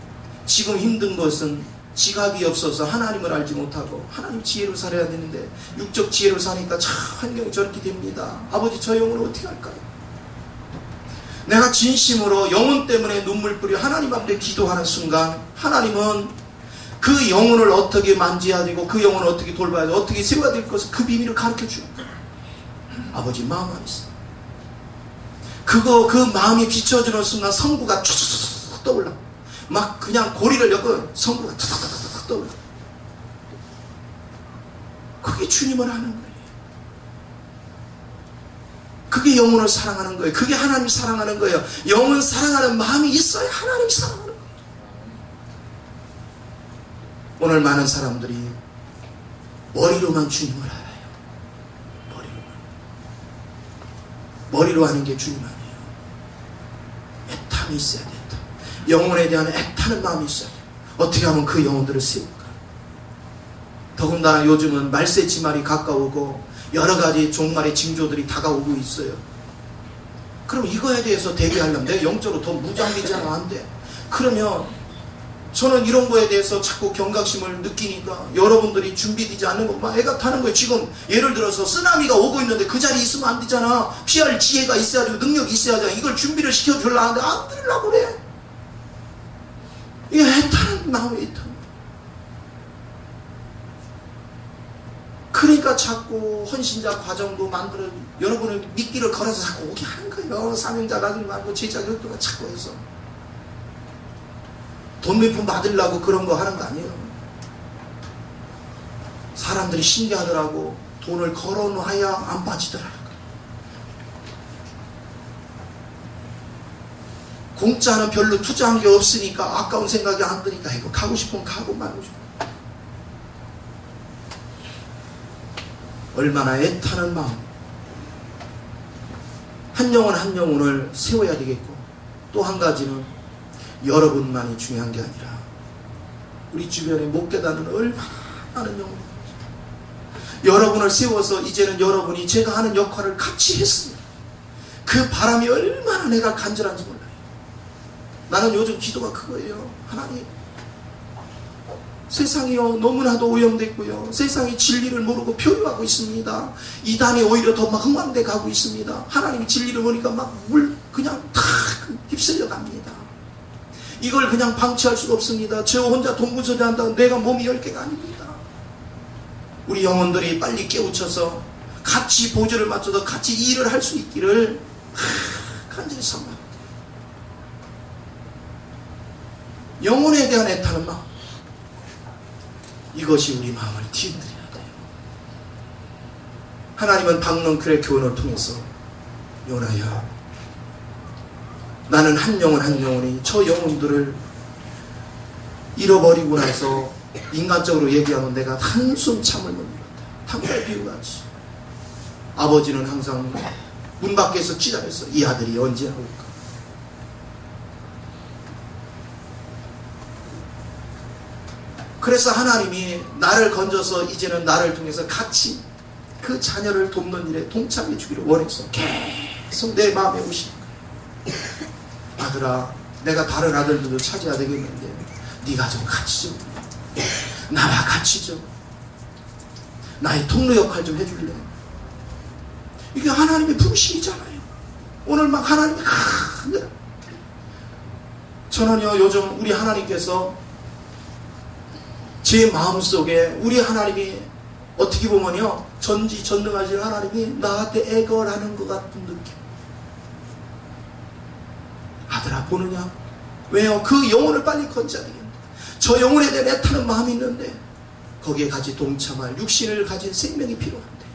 지금 힘든 것은 지각이 없어서 하나님을 알지 못하고 하나님 지혜로 살아야 되는데 육적 지혜로 사니까 참 환경이 저렇게 됩니다. 아버지, 저 영혼을 어떻게 할까요? 내가 진심으로 영혼 때문에 눈물 뿌려 하나님 앞에 기도하는 순간 하나님은 그 영혼을 어떻게 만져야 되고 그 영혼을 어떻게 돌봐야 되고 어떻게 세워야 될 것을 그 비밀을 가르쳐 주는 거예요. 아버지 마음 안에 있어. 그 마음이 비춰주는 순간 성부가 툭툭툭 떠올라. 막 그냥 고리를 엮은 성부가 툭툭툭 떠올라. 그게 주님을 하는 거예요. 그게 영혼을 사랑하는 거예요. 그게 하나님 사랑하는 거예요. 영혼 사랑하는 마음이 있어야 하나님 사랑하는 거예요. 오늘 많은 사람들이 머리로만 주님을 알아요. 머리로 하는 게 주님 아니에요. 애탐이 있어야 된다. 영혼에 대한 애타는 마음이 있어야 돼요. 어떻게 하면 그 영혼들을 세울까? 더군다나 요즘은 말세지말이 가까우고 여러 가지 종말의 징조들이 다가오고 있어요. 그럼 이거에 대해서 대비하려면 내가 영적으로 더 무장비잖아. 안 돼. 그러면 저는 이런 거에 대해서 자꾸 경각심을 느끼니까 여러분들이 준비되지 않는 것만 애가 타는 거예요. 지금 예를 들어서 쓰나미가 오고 있는데 그 자리에 있으면 안 되잖아. 피할 지혜가 있어야 되고 능력이 있어야 돼. 이걸 준비를 시켜주려고 하는데 안 들으려고 그래. 이게 애타는 마음이 애타는. 그러니까 자꾸 헌신자 과정도 만들어 여러분을 미끼를 걸어서 자꾸 오게 하는 거예요. 사명자가 말고 제자 교도가 자꾸 해서 돈 몇 푼 받으려고 그런 거 하는 거 아니에요. 사람들이 신기하더라고. 돈을 걸어놔야 안 빠지더라고. 공짜는 별로 투자한 게 없으니까 아까운 생각이 안 드니까 이거 가고 싶으면 가고 말고 싶어. 얼마나 애타는 마음. 한 영혼 한 영혼을 세워야 되겠고, 또 한 가지는 여러분만이 중요한 게 아니라 우리 주변에 못 깨닫는 얼마나 많은 영혼이 여러분을 세워서 이제는 여러분이 제가 하는 역할을 같이 했습니다. 그 바람이 얼마나 내가 간절한지 몰라요. 나는 요즘 기도가 그거예요. 하나님, 세상이요 너무나도 오염됐고요. 세상이 진리를 모르고 표류하고 있습니다. 이단이 오히려 더 막 흥황돼 가고 있습니다. 하나님이 진리를 보니까 막 그냥 다 휩쓸려 갑니다. 이걸 그냥 방치할 수가 없습니다. 저 혼자 동부서자한다고 내가 몸이 10개가 아닙니다. 우리 영혼들이 빨리 깨우쳐서 같이 보조를 맞춰서 같이 일을 할 수 있기를 간절히 소망합니다. 영혼에 대한 애타는 마음, 이것이 우리 마음을 뒤흔들어야 돼요. 하나님은 박능클의 교훈을 통해서 요나야, 나는 한 영혼 한 영혼이 저 영혼들을 잃어버리고 나서 인간적으로 얘기하면 내가 한숨 참을 못 이뤘다. 당장 비유같이 아버지는 항상 문 밖에서 기다렸어. 이 아들이 언제 나올까? 그래서 하나님이 나를 건져서 이제는 나를 통해서 같이 그 자녀를 돕는 일에 동참해 주기를 원해서 계속 내 마음에 오시는 거예요. 아들아, 내가 다른 아들들도 찾아야 되겠는데 네가 좀 같이 좀 나와 같이 좀 나의 통로 역할 좀 해줄래? 이게 하나님의 부르심이잖아요. 오늘 막 하나님이 저는요 요즘 우리 하나님께서 제 마음속에 우리 하나님이 어떻게 보면요 전지전능하신 하나님이 나한테 애걸하는 것 같은 느낌. 아들아 보느냐? 왜요? 그 영혼을 빨리 건져야 되겠네. 저 영혼에 대해 애타는 마음이 있는데 거기에 같이 동참할 육신을 가진 생명이 필요한데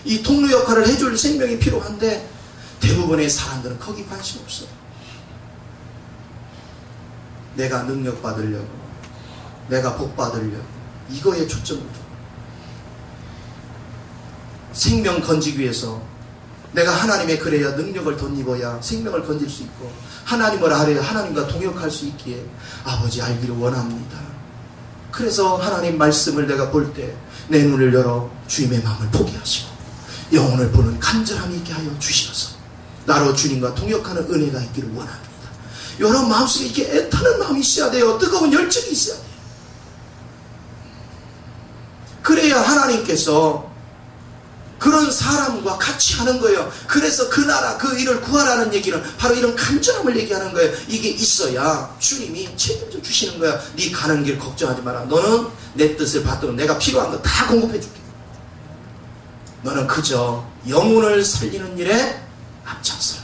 이 통로 역할을 해줄 생명이 필요한데 대부분의 사람들은 거기 관심 없어요. 내가 능력 받으려고 내가 복 받으려고 이거에 초점을 둬. 생명 건지기 위해서 내가 하나님의 그래야 능력을 덧입어야 생명을 건질 수 있고 하나님을 알아야 하나님과 동역할 수 있기에 아버지 알기를 원합니다. 그래서 하나님 말씀을 내가 볼 때 내 눈을 열어 주님의 마음을 보게 하시고 영혼을 보는 간절함이 있게 하여 주시어서 나로 주님과 동역하는 은혜가 있기를 원합니다. 여러분 마음속에 이렇게 애타는 마음이 있어야 돼요. 뜨거운 열정이 있어야 돼요. 그래야 하나님께서 그런 사람과 같이 하는 거예요. 그래서 그 나라 그 일을 구하라는 얘기는 바로 이런 간절함을 얘기하는 거예요. 이게 있어야 주님이 책임져 주시는 거야. 네 가는 길 걱정하지 마라. 너는 내 뜻을 받도록 내가 필요한 거 다 공급해 줄게. 너는 그저 영혼을 살리는 일에 앞장서라.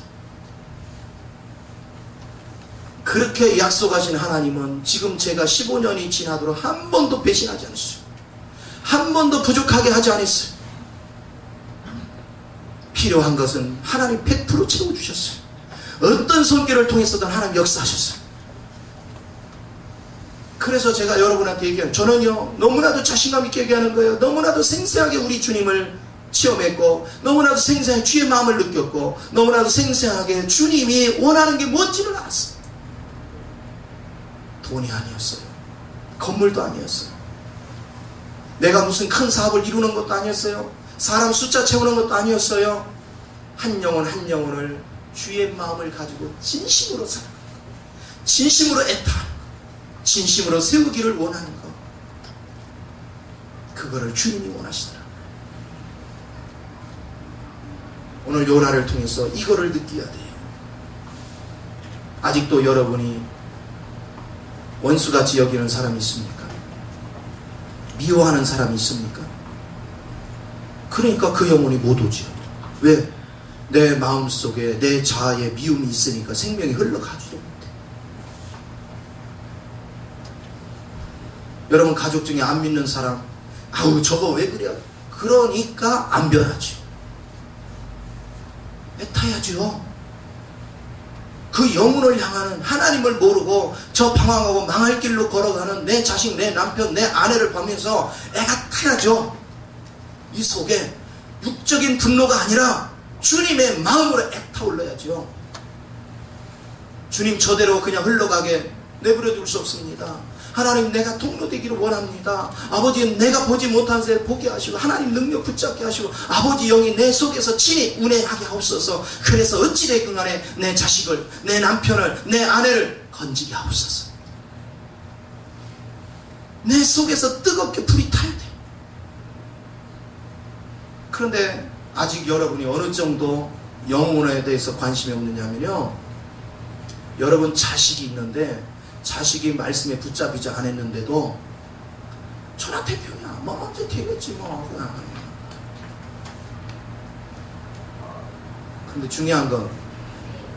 그렇게 약속하신 하나님은 지금 제가 15년이 지나도록 한 번도 배신하지 않으시죠. 한 번도 부족하게 하지 않았어요. 필요한 것은 하나님 100% 채워주셨어요. 어떤 손길을 통해서든 하나님 역사하셨어요. 그래서 제가 여러분한테 얘기해요. 저는요 너무나도 자신감 있게 얘기하는 거예요. 너무나도 생생하게 우리 주님을 체험했고 너무나도 생생하게 주의 마음을 느꼈고 너무나도 생생하게 주님이 원하는 게 뭔지를 알았어요. 돈이 아니었어요. 건물도 아니었어요. 내가 무슨 큰 사업을 이루는 것도 아니었어요. 사람 숫자 채우는 것도 아니었어요. 한 영혼 한 영혼을 주의 마음을 가지고 진심으로 살아가는 것, 진심으로 애타는 것, 진심으로 세우기를 원하는 것, 그거를 주님이 원하시더라고요. 오늘 요나를 통해서 이거를 느껴야 돼요. 아직도 여러분이 원수같이 여기는 사람이 있습니까? 미워하는 사람이 있습니까? 그러니까 그 영혼이 못 오죠. 왜? 내 마음속에 내 자아에 미움이 있으니까 생명이 흘러가지도 못해. 여러분 가족 중에 안 믿는 사람, 아우 저거 왜 그래? 그러니까 안 변하죠. 애타야죠. 그 영혼을 향하는 하나님을 모르고 저 방황하고 망할 길로 걸어가는 내 자식, 내 남편, 내 아내를 보면서 애가 타야죠. 이 속에 육적인 분노가 아니라 주님의 마음으로 애타올라야죠. 주님 저대로 그냥 흘러가게 내버려 둘 수 없습니다. 하나님 내가 통로되기를 원합니다. 아버지 내가 보지 못한 새 보게 하시고 하나님 능력 붙잡게 하시고 아버지 영이 내 속에서 친히 운행하게 하옵소서. 그래서 어찌됐건 간에 내 자식을 내 남편을 내 아내를 건지게 하옵소서. 내 속에서 뜨겁게 불이 타야 돼. 그런데 아직 여러분이 어느 정도 영혼에 대해서 관심이 없느냐면요, 여러분 자식이 있는데 자식이 말씀에 붙잡히지 않았는데도 전화 태평이야. 뭐 언제 되겠지 뭐. 근데 중요한 건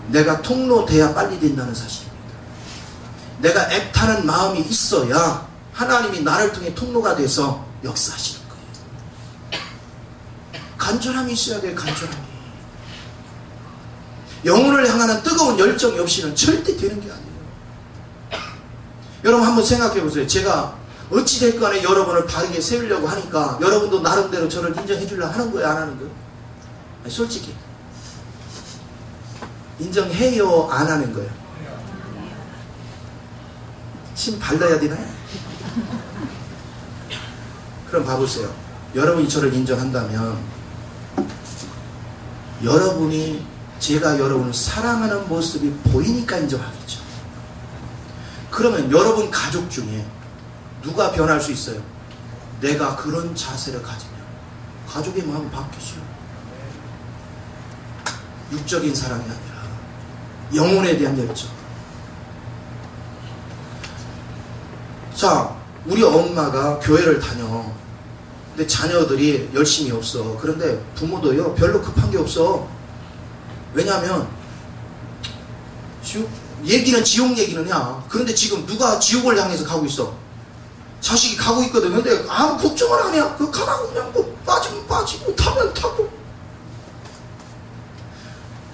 내가 통로돼야 빨리 된다는 사실입니다. 내가 애타는 마음이 있어야 하나님이 나를 통해 통로가 돼서 역사하시는 거예요. 간절함이 있어야 돼요. 간절함이. 영혼을 향하는 뜨거운 열정이 없이는 절대 되는 게 아니에요. 여러분 한번 생각해 보세요. 제가 어찌됐건 간에 여러분을 바르게 세우려고 하니까 여러분도 나름대로 저를 인정해 주려고 하는 거예요? 안 하는 거예요? 아니, 솔직히 인정해요? 안 하는 거예요? 침 발라야 되나요? 그럼 봐보세요. 여러분이 저를 인정한다면 여러분이 제가 여러분을 사랑하는 모습이 보이니까 인정하겠죠. 그러면 여러분 가족 중에 누가 변할 수 있어요? 내가 그런 자세를 가지면 가족의 마음이 바뀌죠. 육적인 사랑이 아니라 영혼에 대한 열정. 자, 우리 엄마가 교회를 다녀. 근데 자녀들이 열심히 없어. 그런데 부모도요 별로 급한 게 없어. 왜냐하면 얘기는 지옥 얘기는 해. 그런데 지금 누가 지옥을 향해서 가고 있어? 자식이 가고 있거든. 근데 아무 걱정을 안 해. 그 가라고 그냥 뭐 빠지면 빠지고 타면 타고.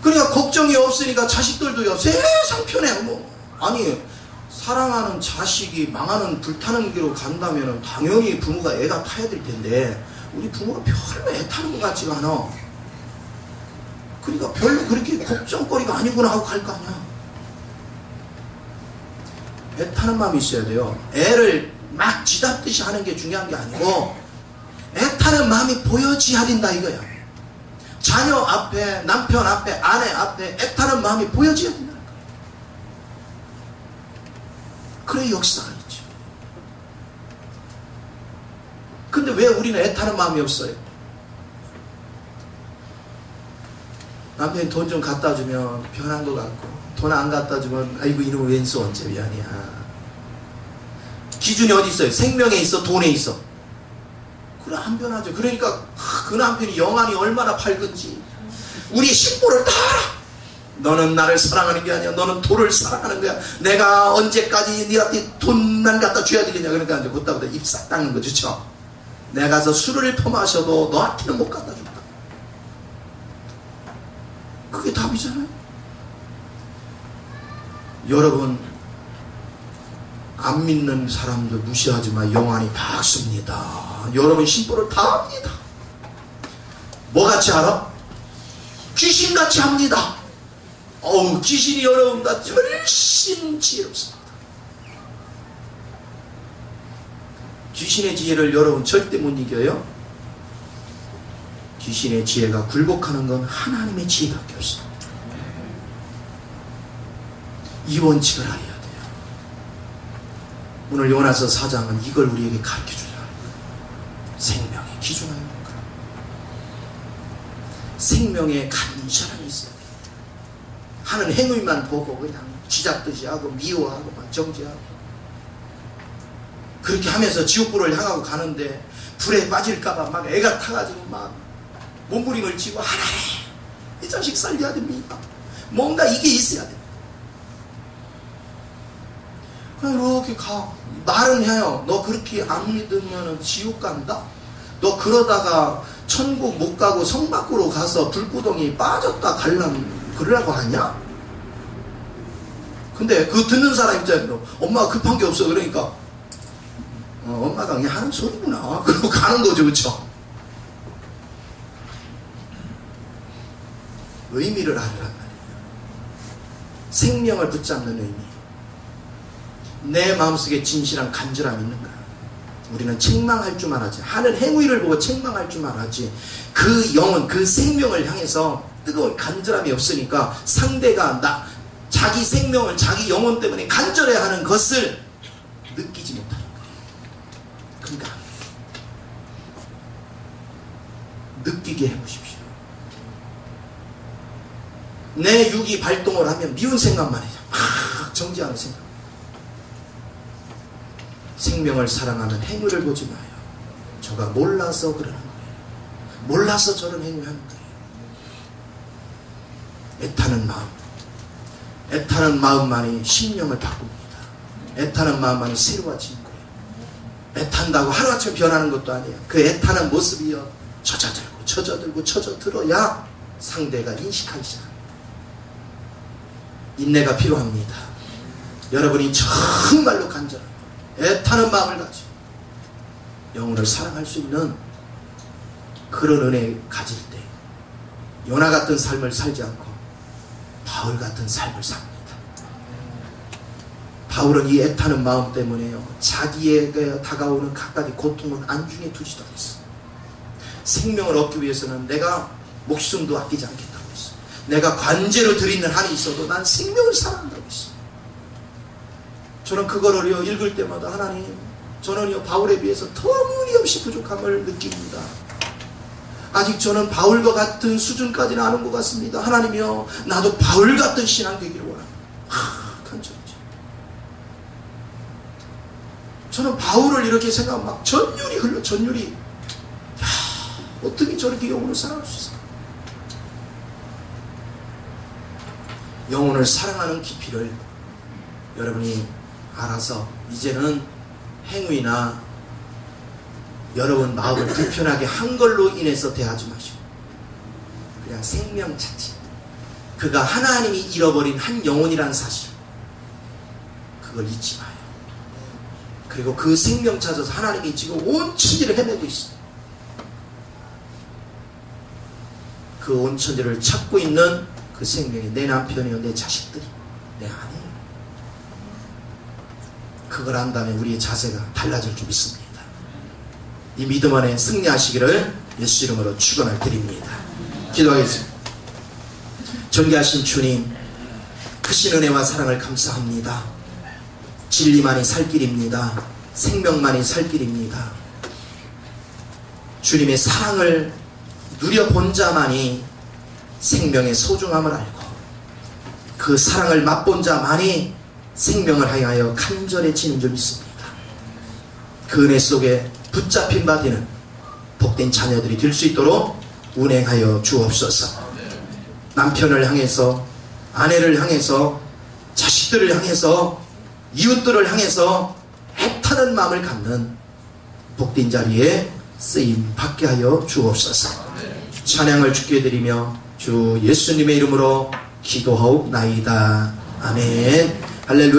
그러니까 걱정이 없으니까 자식들도요 세상 편해. 뭐 아니 사랑하는 자식이 망하는 불타는 길로 간다면 당연히 부모가 애가 타야 될 텐데 우리 부모가 별로 애 타는 것 같지가 않아. 그러니까 별로 그렇게 걱정거리가 아니구나 하고 갈 거 아니야. 애 타는 마음이 있어야 돼요. 애를 막 쥐잡듯이 하는 게 중요한 게 아니고 애 타는 마음이 보여져야 된다 이거야. 자녀 앞에, 남편 앞에, 아내 앞에 애 타는 마음이 보여져야 된다. 그래 역사가 있죠. 근데 왜 우리는 애타는 마음이 없어요? 남편이 돈 좀 갖다 주면 변한 것 같고 돈 안 갖다 주면 아이고 이놈 왼수 언제 미안이야. 기준이 어디 있어요? 생명에 있어? 돈에 있어? 그래 안 변하죠. 그러니까 그 남편이 영안이 얼마나 밝은지 우리 신부를 다 알아. 너는 나를 사랑하는 게 아니야. 너는 돈을 사랑하는 거야. 내가 언제까지 니한테 돈만 갖다 줘야 되겠냐. 그러니까 이제 그때부터 입 싹 닦는 거죠. 그쵸? 내가 가서 술을 퍼마셔도 너한테는 못 갖다 준다. 그게 답이잖아요. 여러분 안 믿는 사람들 무시하지 마. 영안이 밝습니다. 여러분 신부를 다 합니다. 뭐같이 알아? 귀신같이 합니다. 어우 귀신이 여러분보다 훨씬 지혜롭습니다. 귀신의 지혜를 여러분 절대 못 이겨요. 귀신의 지혜가 굴복하는 건 하나님의 지혜밖에 없어요. 이 원칙을 알아야 돼요. 오늘 요나서 4장은 이걸 우리에게 가르쳐주려고 합니다. 생명의 기준을 생명의 간절함이 있어요. 하는 행위만 보고 그냥 쥐잡듯이 하고 미워하고 막 정죄하고 그렇게 하면서 지옥불을 향하고 가는데 불에 빠질까봐 막 애가 타가지고 막 몸부림을 치고 하나님 이 자식 살려야 됩니다. 뭔가 이게 있어야 돼. 그냥 이렇게 가. 말은 해요. 너 그렇게 안 믿으면 지옥 간다? 너 그러다가 천국 못 가고 성 밖으로 가서 불구덩이 빠졌다 그러려고 하냐? 근데 그 듣는 사람 입장에서 엄마가 급한 게 없어. 그러니까 엄마가 그냥 하는 소리구나. 그러고 가는 거죠. 그쵸? 의미를 알으란 말이에요. 생명을 붙잡는 의미. 내 마음속에 진실한 간절함이 있는가? 우리는 책망할 줄만 하지. 하는 행위를 보고 책망할 줄만 하지. 그 영혼, 그 생명을 향해서 뜨거운 간절함이 없으니까 상대가 자기 생명을 자기 영혼 때문에 간절해하는 것을 느끼지 못하는 거예요. 그러니까 느끼게 해보십시오. 내 육이 발동을 하면 미운 생각만 해요. 막 정지하는 생각. 생명을 사랑하는 행위를 보지 마요. 저가 몰라서 그러는 거예요. 몰라서 저런 행위를 하는 거예요. 애타는 마음. 애타는 마음만이 심령을 바꿉니다. 애타는 마음만이 새로워지는 거예요. 애탄다고 하루아침에 변하는 것도 아니에요. 그 애타는 모습이요. 젖어들어야 상대가 인식하기 시작합니다. 인내가 필요합니다. 여러분이 정말로 간절합니다. 애타는 마음을 가지고 영혼을 사랑할 수 있는 그런 은혜 가질 때 요나 같은 삶을 살지 않고 바울 같은 삶을 삽니다. 바울은 이 애타는 마음 때문에요, 자기에게 다가오는 각가지 고통은 안중에 두지도 않았어요. 생명을 얻기 위해서는 내가 목숨도 아끼지 않겠다고 했어요. 내가 관제로 드리는 한이 있어도 난 생명을 사랑한다고 했어요. 저는 그거를요 읽을 때마다 하나님, 저는요 바울에 비해서 터무니없이 부족함을 느낍니다. 아직 저는 바울과 같은 수준까지는 안 온 것 같습니다. 하나님이여, 나도 바울 같은 신앙 되기를 원합니다. 간절하죠. 저는 바울을 이렇게 생각하면 막 전율이 흘러, 전율이. 야, 어떻게 저렇게 영혼을 사랑할 수 있을까? 영혼을 사랑하는 깊이를 여러분이 알아서 이제는 행위나 여러분 마음을 불편하게 한 걸로 인해서 대하지 마시고 그냥 생명 자체, 그가 하나님이 잃어버린 한 영혼이라는 사실, 그걸 잊지 마요. 그리고 그 생명 찾아서 하나님이 지금 온 천지를 헤매고 있어요. 그 온 천지를 찾고 있는 그 생명이 내 남편이요, 내 자식들이, 내 아내요. 그걸 안다면 우리의 자세가 달라질 줄 믿습니다. 이 믿음 안에 승리하시기를 예수 이름으로 축원을 드립니다. 기도하겠습니다. 존귀하신 주님, 크신 은혜와 사랑을 감사합니다. 진리만이 살 길입니다. 생명만이 살 길입니다. 주님의 사랑을 누려본 자만이 생명의 소중함을 알고 그 사랑을 맛본 자만이 생명을 향하여 간절해지는 줄 믿습니다. 그 은혜 속에 붙잡힌 바 되는 복된 자녀들이 될 수 있도록 운행하여 주옵소서. 남편을 향해서, 아내를 향해서, 자식들을 향해서, 이웃들을 향해서 애타는 마음을 갖는 복된 자리에 쓰임 받게 하여 주옵소서. 찬양을 주께 드리며 주 예수님의 이름으로 기도하옵나이다. 아멘. 할렐루야.